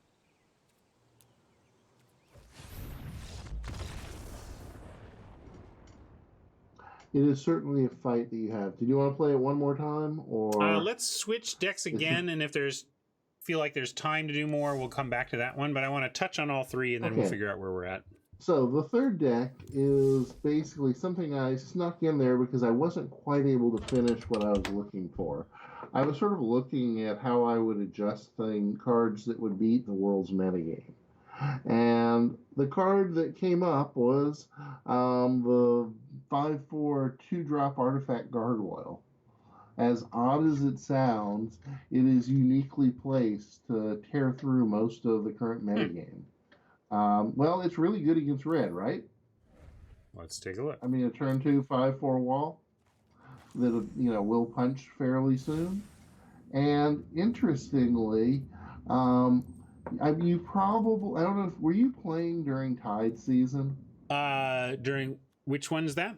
It is certainly a fight that you have. Did you want to play it one more time, or Let's switch decks again, and if feel like there's time to do more, we'll come back to that one. But I want to touch on all three, and then we'll figure out where we're at. So the third deck is basically something I snuck in there because I wasn't quite able to finish what I was looking for. I was sort of looking at how I would adjust cards that would beat the world's metagame. And the card that came up was the 5/4 2-drop artifact Gargoyle. As odd as it sounds, it is uniquely placed to tear through most of the current metagame. Well, it's really good against red, right? Let's take a look. I mean, a turn 2 5/4 wall that will punch fairly soon. And interestingly, you probably, I don't know, were you playing during Tide season? During which one's that?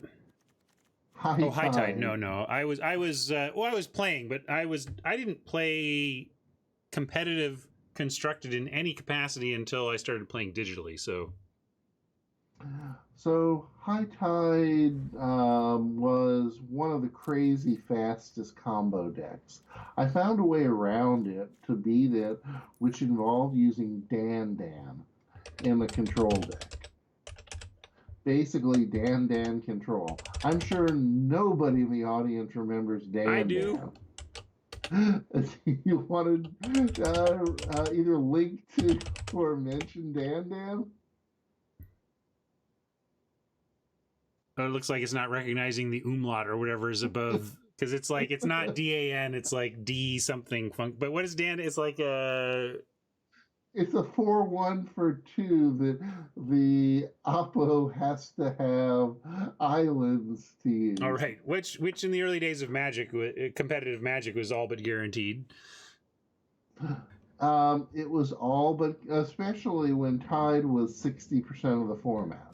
High Tide. No. I was playing, but I didn't play competitive constructed in any capacity until I started playing digitally. So High Tide was one of the crazy fastest combo decks. I found a way around it to beat it, which involved using Dan in the control deck. Basically, Dan control. I'm sure nobody in the audience remembers Dan. I do. You wanted either link to or mention Dan? It looks like it's not recognizing the umlaut or whatever is above, because it's like, it's not DAN, it's like D something funk. But what is Dan? It's like it's a 4/1 for 2 that the Oppo has to have islands to use. All right, which in the early days of Magic, competitive Magic, was all but guaranteed. It was all but, especially when Tide was 60% of the format.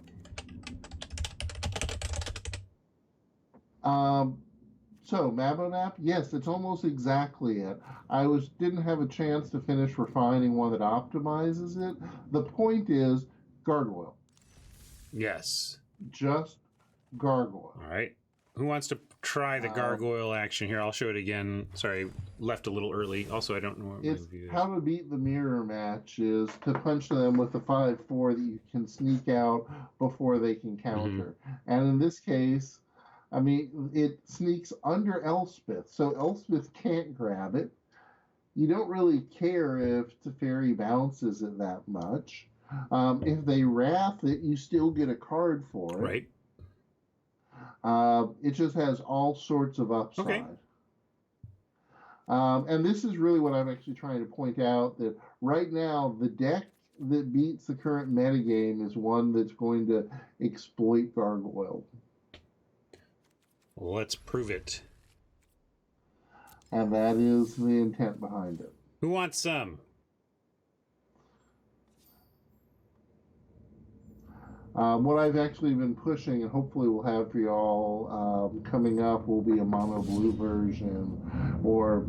So Mabonap, yes, it's almost exactly it. I didn't have a chance to finish refining one that optimizes it. The point is Gargoyle. Yes. Just Gargoyle. All right. Who wants to try the Gargoyle action here? I'll show it again. Sorry, left a little early. Also, I don't know what my view is. How to beat the mirror match is to punch them with the 5/4 that you can sneak out before they can counter. And in this case, I mean, it sneaks under Elspeth, so Elspeth can't grab it. You don't really care if Teferi bounces it that much. If they wrath it, you still get a card for it. Right. It just has all sorts of upside. Okay. And this is really what I'm actually trying to point out, that right now the deck that beats the current metagame is one that's going to exploit Gargoyle. Let's prove it. And that is the intent behind it. Who wants some? What I've actually been pushing, and hopefully we'll have for y'all coming up, will be a mono blue version or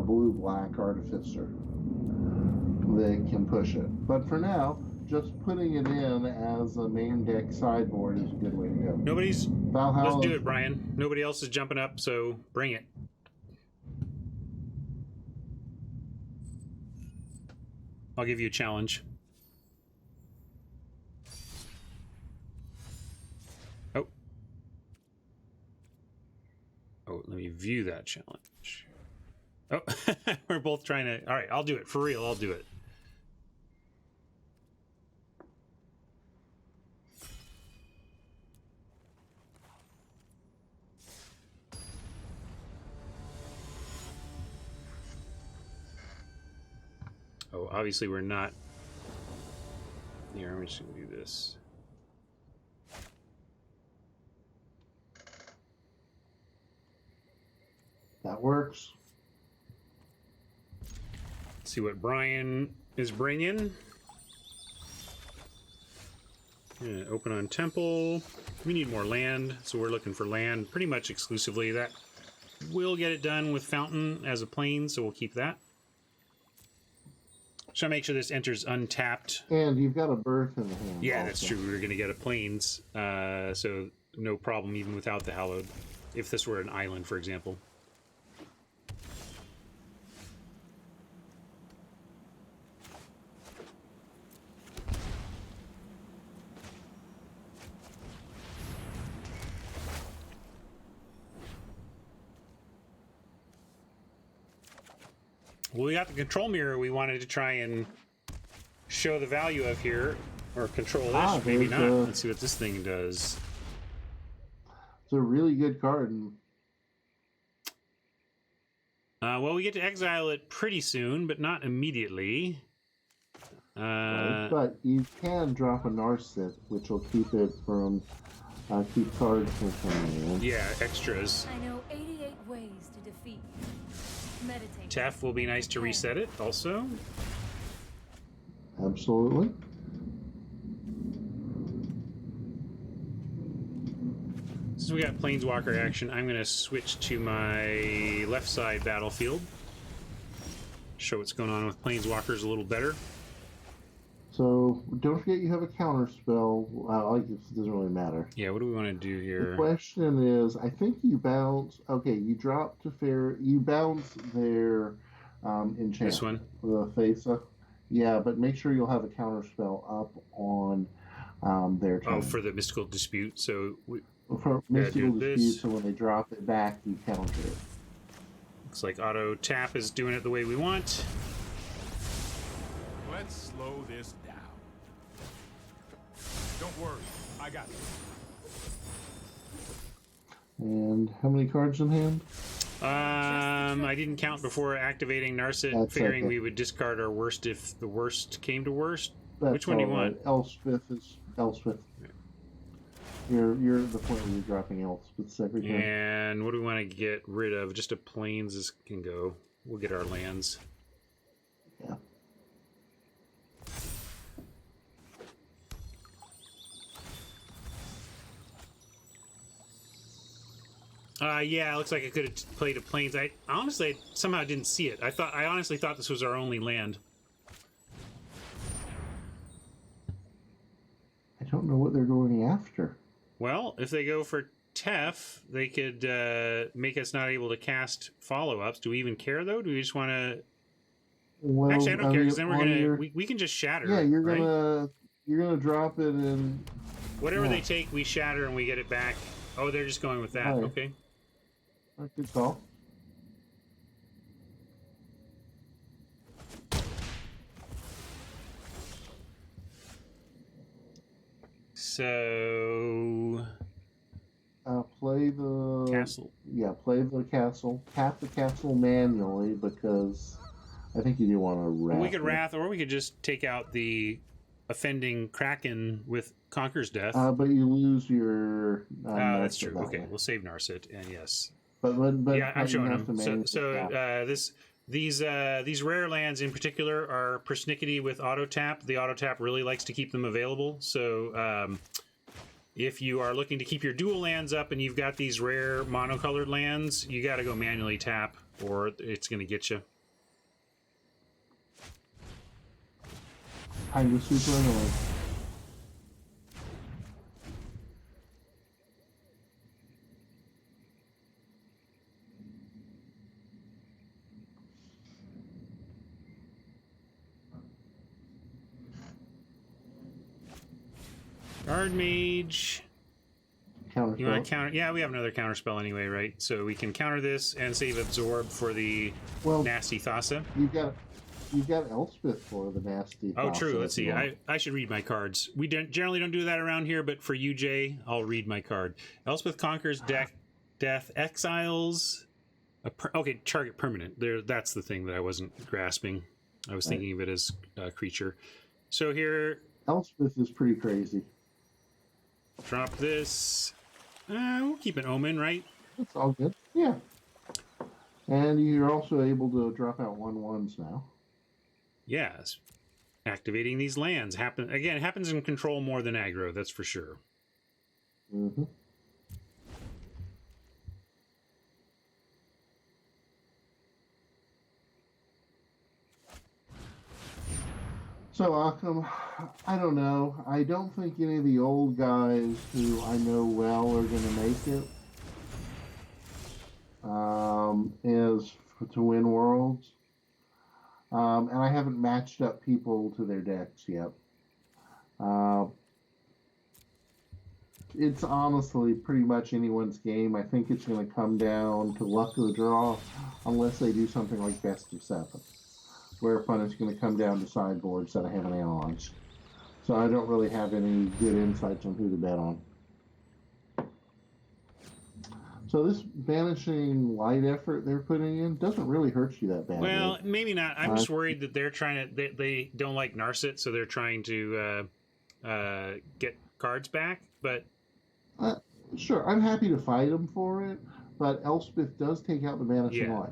blue black Artificer that can push it. But for now, just putting it in as a main deck sideboard is a good way to go. Let's do it, Brian. Nobody else is jumping up, so bring it. I'll give you a challenge. Oh, let me view that challenge. Oh, we're both trying to... All right, I'll do it. For real, I'll do it. Oh, obviously we're not... Here, I'm just going to do this. That works. Let's see what Brian is bringing. Yeah, open on Temple. We need more land, so we're looking for land pretty much exclusively. That will get it done with Fountain as a plane, so we'll keep that. Should I make sure this enters untapped? And you've got a birth in the hand. Yeah, that's true. We were going to get a plains, so no problem even without the Hallowed. If this were an island, for example. Well, we got the control mirror we wanted to try and show the value of here, or control this. Maybe not. Let's see what this thing does. It's a really good card. And well, we get to exile it pretty soon, but not immediately. But you can drop a Narset, which will keep it from keep cards from coming in. Yeah, extras. I know 88 ways to defeat you. Meditate. Tef will be nice to reset it, also. Absolutely. Since we got Planeswalker action, I'm going to switch to my left side battlefield. Show what's going on with Planeswalkers a little better. So don't forget you have a counter spell. It doesn't really matter. Yeah, what do we want to do here? The question is, I think you bounce. Okay, you drop to fair. You bounce their enchantment. This one? The face-up. Yeah, but make sure you'll have a counter spell up on their turn. Oh, for the Mystical Dispute. So for Mystical Dispute, this. so when they drop it back, you counter it. Looks like auto tap is doing it the way we want. Let's slow this down. Don't worry, I got this. And how many cards in hand? I didn't count before activating Narset, That's figuring okay. we would discard our worst if the worst came to worst. That's Which one do you all right. want? Elspeth is Elspeth. You're at the point where you're dropping Elspeths every time. And what do we want to get rid of? Just a plains is can go. We'll get our lands. Yeah. Yeah, it looks like I could have played a plains. I honestly somehow didn't see it. I honestly thought this was our only land. I don't know what they're going after. Well, if they go for Tef, they could make us not able to cast follow-ups. Do we even care, though? Do we just want to... Well, Actually, I don't care, because then we're on going to... your- We can just shatter Yeah, it, you're right? gonna drop it in. Whatever yeah. they take, we shatter and we get it back. Oh, they're just going with that. Right. Okay. Good call. So... Play the Castle. Yeah, play the castle. Tap the castle manually because I think you do want to wrath. We could it. Wrath, or we could just take out the offending Kraken with Conquer's Death. But you lose your. That's Narset true. that Okay, way. we'll save Narset, and yes. But Yeah, I'm you showing have them. to manually tap. These rare lands in particular are persnickety with auto tap. The auto tap really likes to keep them available. So if you are looking to keep your dual lands up and you've got these rare monocolored lands, you got to go manually tap, or it's going to get you. Kind of super annoying. Guard Mage. Counter You want to spell. counter? Yeah, we have another counter spell anyway, right? So we can counter this and save Absorb for the Well, nasty Thassa. You've got Elspeth for the nasty. Oh, Thassa true. Let's if see. you want. I should read my cards. We generally don't do that around here, but for you, Jay, I'll read my card. Elspeth conquers death, exiles. Okay, target permanent. That's the thing that I wasn't grasping. I was thinking of it as a creature. So here, Elspeth is pretty crazy. drop this. We'll keep an Omen, right? It's all good. Yeah. And you're also able to drop out 1/1s now. Yes. Activating these lands it happens in control more than aggro, that's for sure. Mm-hmm. So, Occam, I don't know. I don't think any of the old guys who I know well are going to make it. To win Worlds. And I haven't matched up people to their decks yet. It's honestly pretty much anyone's game. I think it's going to come down to luck of the draw unless they do something like best of 7. where opponents going to come down the sideboard instead of having analyzed. So I don't really have any good insights on who to bet on. So this banishing light effort they're putting in doesn't really hurt you that badly. Well, maybe not. I'm just worried that they're trying to. They don't like Narset, so they're trying to get cards back. But sure, I'm happy to fight them for it. But Elspeth does take out the banishing light.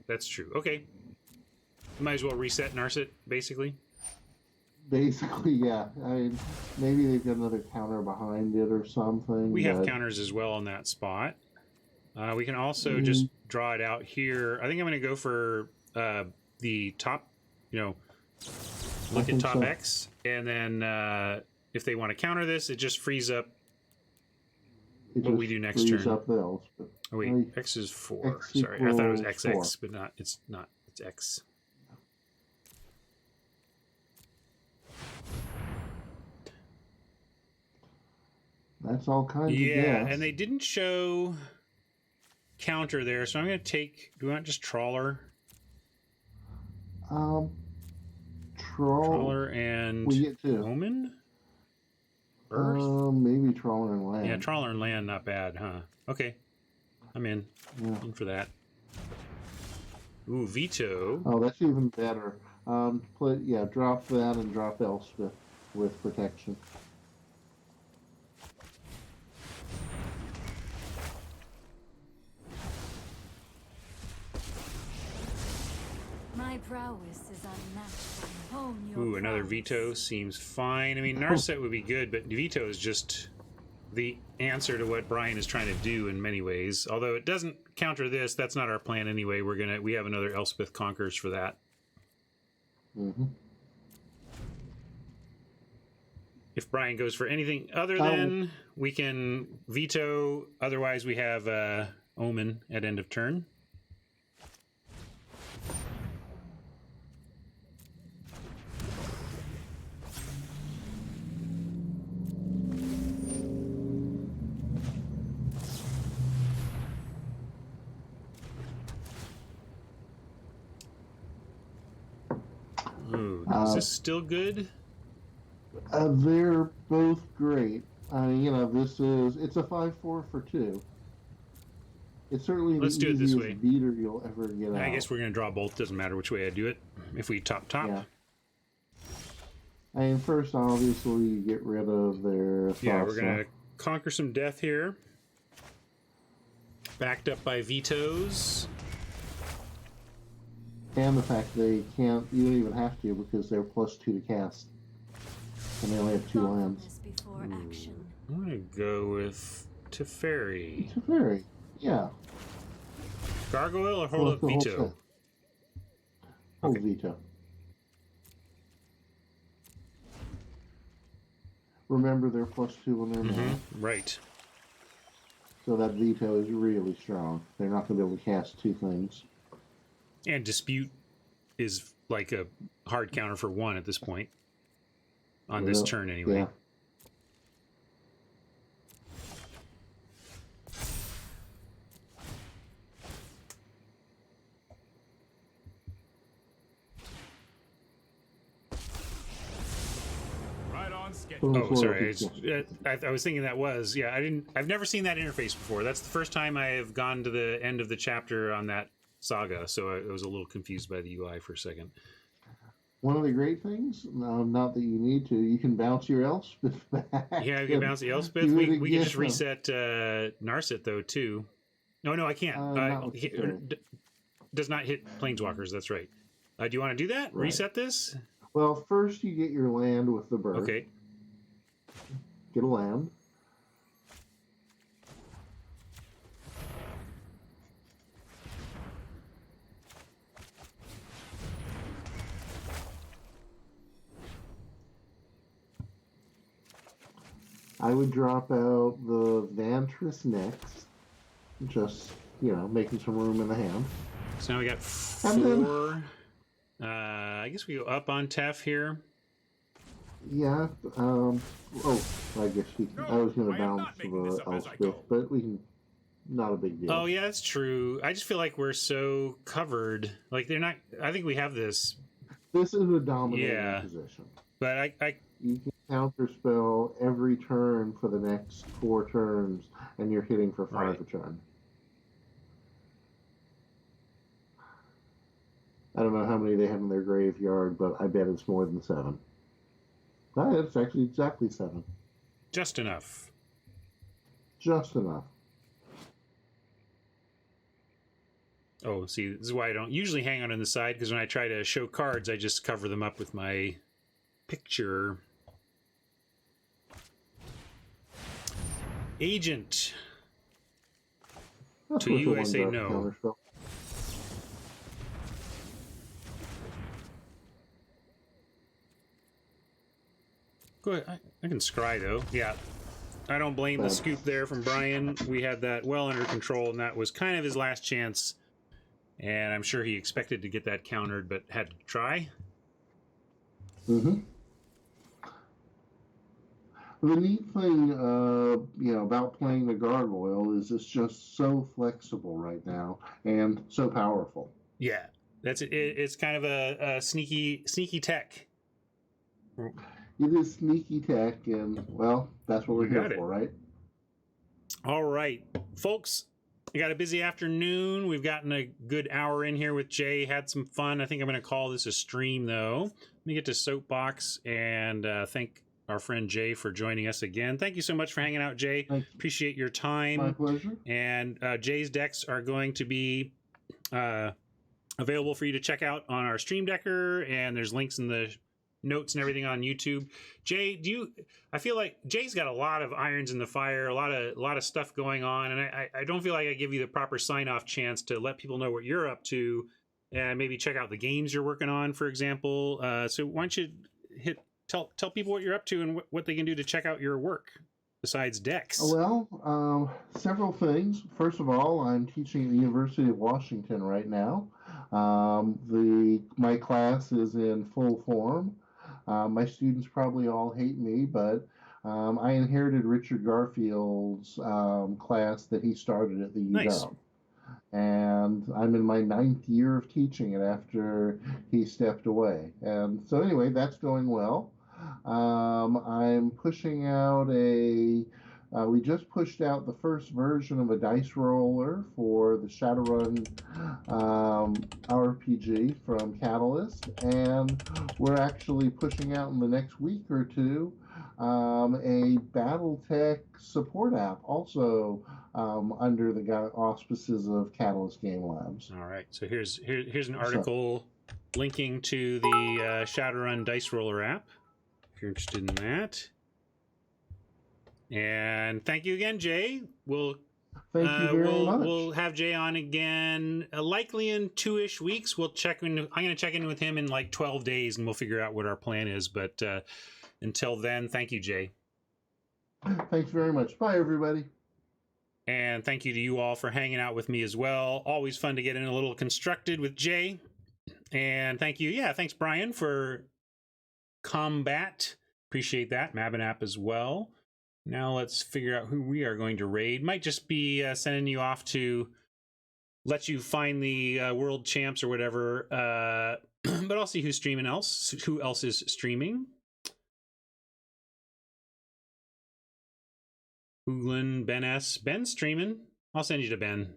That's true. Okay, might as well reset Narset, basically. Basically, yeah. I mean, maybe they've got another counter behind it or something. We have counters as well on that spot. We can also just draw it out here. I think I'm going to go for the top, look at top X. And then if they want to counter this, it just frees up what we do next turn. Up the Elspeth. Oh, wait, X is 4. Sorry, I thought it was XX, 4. But not. It's not. It's X. That's all kinds of Yeah, and they didn't show counter there, so I'm going to take... Do we want just Trawler? Trawler and we get two. Omen? Earth? Maybe Trawler and Land. Yeah, Trawler and Land, not bad, huh? Okay. I'm in. Yeah. In for that. Ooh, Veto. Oh, that's even better. Drop that and drop Elspeth with protection. My prowess is unmatched. Hone your Ooh, another prowess. Veto seems fine. I mean, Narset would be good, but Veto is just the answer to what Brian is trying to do in many ways. Although it doesn't counter this, that's not our plan anyway. We have another Elspeth Conquers for that. Mm-hmm. If Brian goes for anything other than, we can veto. Otherwise, we have Omen at end of turn. Ooh, is this still good? They're both great. It's a 5-4 for 2. It's certainly Let's the do it this easiest way. beater you'll ever get out. I guess we're going to draw both. Doesn't matter which way I do it. If we top. Yeah. And first, obviously, you get rid of their... Yeah, we're going to conquer some death here. Backed up by vetoes. And the fact they can't... You don't even have to because they're +2 to cast. And they only have 2 lands. Before action. I'm going to go with Teferi. Teferi, yeah. Gargoyle or hold up veto? Hold veto. Remember, they're +2 when they're not. Right. So that veto is really strong. They're not going to be able to cast 2 things. And Dispute is like a hard counter for 1 at this point. On this turn, anyway. Yeah. Right on schedule. Oh, sorry. I was thinking that was. Yeah, I've never seen that interface before. That's the first time I have gone to the end of the chapter on that saga, so I was a little confused by the UI for a second. One of the great things, not that you need to, you can bounce your Elspeth back. Yeah, you can bounce the Elspeth. We can just reset Narset, though, too. No, I can't. Does not hit Planeswalkers, that's right. Do you want to do that? Right. Reset this? Well, first you get your land with the bird. Okay. Get a land. I would drop out the Vantress next. Just, making some room in the hand. So now we got 4. I guess we go up on Tef here. Yeah. I guess we can. I was going to bounce the Elspeth, but we can. Not a big deal. Oh, yeah, that's true. I just feel like we're so covered. Like, they're not. I think we have this This is a dominating Yeah. position. But I You can counterspell every turn for the next 4 turns, and you're hitting for 5 Right. a turn. I don't know how many they have in their graveyard, but I bet it's more than 7. It's actually exactly 7. just enough. Just enough. Oh, see, this is why I don't usually hang on the side, because when I try to show cards, I just cover them up with my picture. Agent. That's To what you, the I say one-drop no. counterspell. Go ahead. I can scry, though. Yeah. I don't blame the Thanks. scoop there from Brian. We had that well under control, and that was kind of his last chance. And I'm sure he expected to get that countered, but had to try. Mm-hmm. The neat thing, about playing the gargoyle is it's just so flexible right now and so powerful. Yeah. That's it. It's kind of a sneaky tech. It is sneaky tech, and, well, that's what we're You here got it. for, right? All right, folks. We got a busy afternoon. We've gotten a good hour in here with Jay. Had some fun. I think I'm going to call this a stream, though. Let me get to Soapbox and thank our friend Jay for joining us again. Thank you so much for hanging out, Jay. Thank you. Appreciate your time. My pleasure. And Jay's decks are going to be available for you to check out on our Stream Decker, and there's links in the notes and everything on YouTube. Jay, I feel like Jay's got a lot of irons in the fire, a lot of stuff going on, and I don't feel like I give you the proper sign-off chance to let people know what you're up to, and maybe check out the games you're working on, for example. So why don't you tell people what you're up to and what they can do to check out your work besides decks? Well, several things. First of all, I'm teaching at the University of Washington right now. My class is in full form. My students probably all hate me, but I inherited Richard Garfield's class that he started at the UW. Nice. And I'm in my 9th year of teaching it after he stepped away. And so anyway, that's going well. I'm pushing out we just pushed out the first version of a dice roller for the Shadowrun RPG from Catalyst, and we're actually pushing out in the next week or two a BattleTech support app, also under the auspices of Catalyst Game Labs. All right, so here's an article linking to the Shadowrun Dice Roller app, if you're interested in that. And thank you again, Jay. Thank you very much. We'll have Jay on again, likely in 2-ish weeks. We'll check in. I'm going to check in with him in like 12 days, and we'll figure out what our plan is. But until then, thank you, Jay. Thanks very much. Bye, everybody. And thank you to you all for hanging out with me as well. Always fun to get in a little constructed with Jay. And thank you. Yeah, thanks, Brian, for combat. Appreciate that. Mabinap as well. Now let's figure out who we are going to raid. Might just be sending you off to let you find the world champs or whatever. But I'll see who's streaming else. Who else is streaming? Hooglin, Ben S. Ben's streaming. I'll send you to Ben.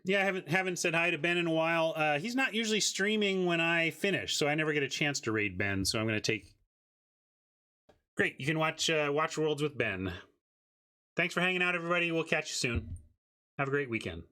Yeah, I haven't said hi to Ben in a while. He's not usually streaming when I finish, so I never get a chance to raid Ben. So I'm going to take. Great, you can watch Worlds with Ben. Thanks for hanging out, everybody. We'll catch you soon. Have a great weekend.